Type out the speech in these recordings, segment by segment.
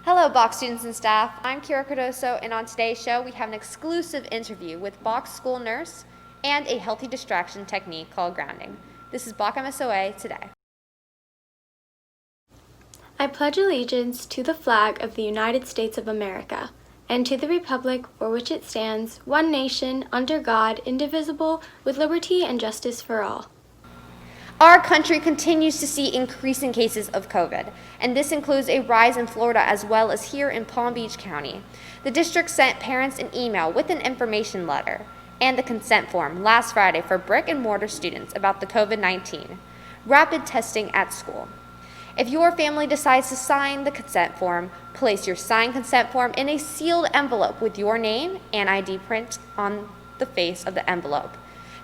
Hello, Bach students and staff. I'm Kira Cardoso, and on today's show, we have an exclusive interview with Bach school nurse and a healthy distraction technique called grounding. This is Bach MSOA today. I pledge allegiance to the flag of the United States of America, and to the republic for which it stands, one nation, under God, indivisible, with liberty and justice for all. Our country continues to see increasing cases of COVID, and this includes a rise in Florida as well as here in Palm Beach County. The district sent parents an email with an information letter and the consent form last Friday for brick and mortar students about the COVID-19 rapid testing at school. If your family decides to sign the consent form, place your signed consent form in a sealed envelope with your name and ID print on the face of the envelope.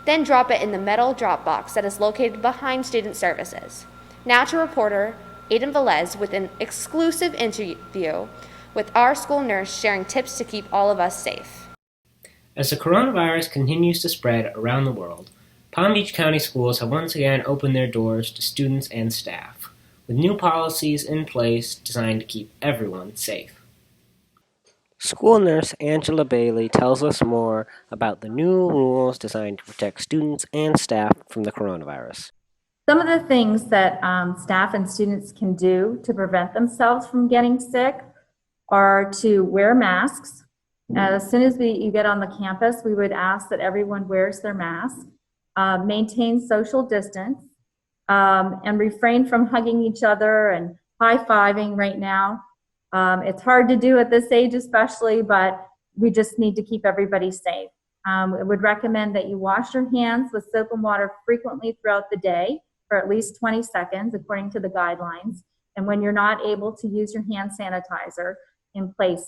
Then drop it in the metal drop box that is located behind Student Services. Now to reporter Aiden Velez with an exclusive interview with our school nurse sharing tips to keep all of us safe. As the coronavirus continues to spread around the world, Palm Beach County schools have once again opened their doors to students and staff, with new policies in place designed to keep everyone safe. School nurse Angela Bailey tells us more about the new rules designed to protect students and staff from the coronavirus. Some of the things that staff and students can do to prevent themselves from getting sick are to wear masks. As soon as you get on the campus, we would ask that everyone wears their mask, maintain social distance, and refrain from hugging each other and high-fiving right now. It's hard to do at this age especially, but we just need to keep everybody safe. I would recommend that you wash your hands with soap and water frequently throughout the day for at least 20 seconds, according to the guidelines. And when you're not able to use your hand sanitizer in place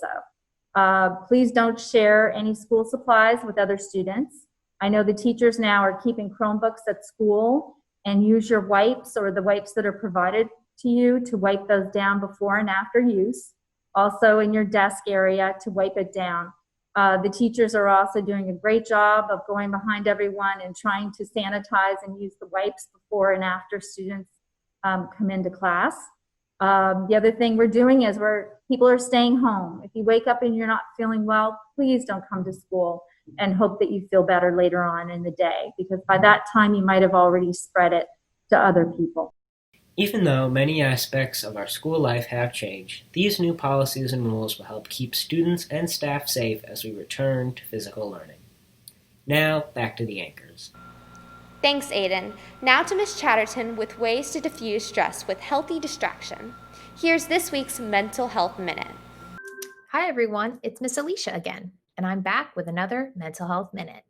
of. Please don't share any school supplies with other students. I know the teachers now are keeping Chromebooks at school, and use your wipes or the wipes that are provided to you to wipe those down before and after use. Also in your desk area to wipe it down. The teachers are also doing a great job of going behind everyone and trying to sanitize and use the wipes before and after students come into class. The other thing we're doing is people are staying home. If you wake up and you're not feeling well, please don't come to school and hope that you feel better later on in the day, because by that time you might have already spread it to other people. Even though many aspects of our school life have changed, these new policies and rules will help keep students and staff safe as we return to physical learning. Now, back to the anchors. Thanks, Aiden. Now to Ms. Chatterton with ways to diffuse stress with healthy distraction. Here's this week's Mental Health Minute. Hi everyone, it's Miss Alicia again, and I'm back with another Mental Health Minute.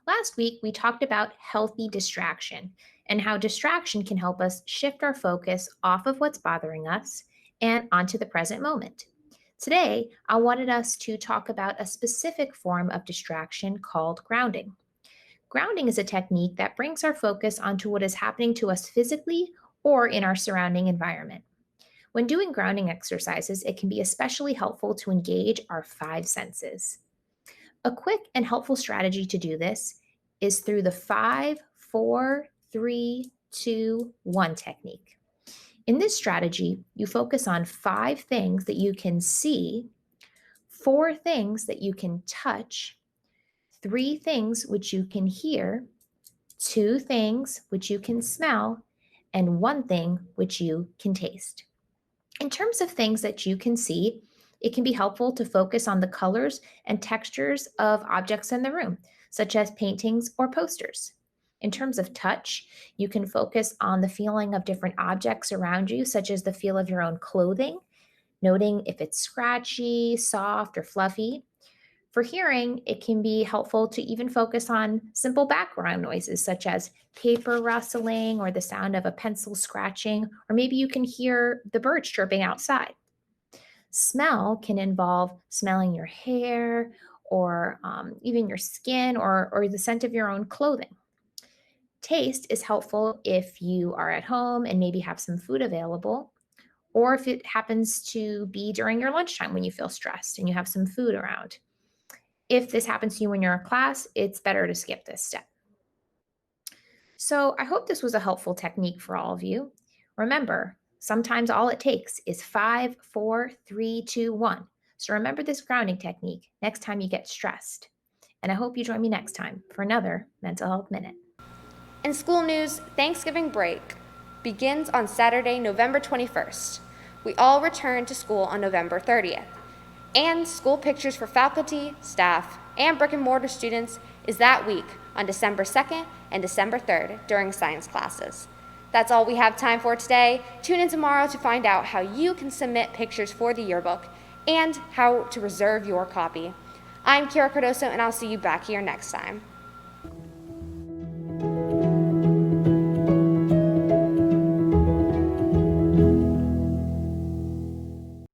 Last week, we talked about healthy distraction and how distraction can help us shift our focus off of what's bothering us and onto the present moment. Today, I wanted us to talk about a specific form of distraction called grounding. Grounding is a technique that brings our focus onto what is happening to us physically or in our surrounding environment. When doing grounding exercises, it can be especially helpful to engage our five senses. A quick and helpful strategy to do this is through the 5, 4, 3, 2, 1 technique. In this strategy, you focus on 5 things that you can see, 4 things that you can touch, 3 things which you can hear, 2 things which you can smell, and 1 thing which you can taste. In terms of things that you can see, it can be helpful to focus on the colors and textures of objects in the room, such as paintings or posters. In terms of touch, you can focus on the feeling of different objects around you, such as the feel of your own clothing, noting if it's scratchy, soft, or fluffy. For hearing, it can be helpful to even focus on simple background noises, such as paper rustling or the sound of a pencil scratching, or maybe you can hear the birds chirping outside. Smell can involve smelling your hair or even your skin or the scent of your own clothing. Taste is helpful if you are at home and maybe have some food available, or if it happens to be during your lunchtime when you feel stressed and you have some food around. If this happens to you when you're in class, it's better to skip this step. So I hope this was a helpful technique for all of you. Remember, Sometimes all it takes is 5, 4, 3, 2, 1. So remember this grounding technique next time you get stressed. And I hope you join me next time for another Mental Health Minute. In school news, Thanksgiving break begins on Saturday, November 21st. We all return to school on November 30th. And school pictures for faculty, staff, and brick and mortar students is that week on December 2nd and December 3rd during science classes. That's all we have time for today. Tune in tomorrow to find out how you can submit pictures for the yearbook and how to reserve your copy. I'm Kira Cardoso, and I'll see you back here next time.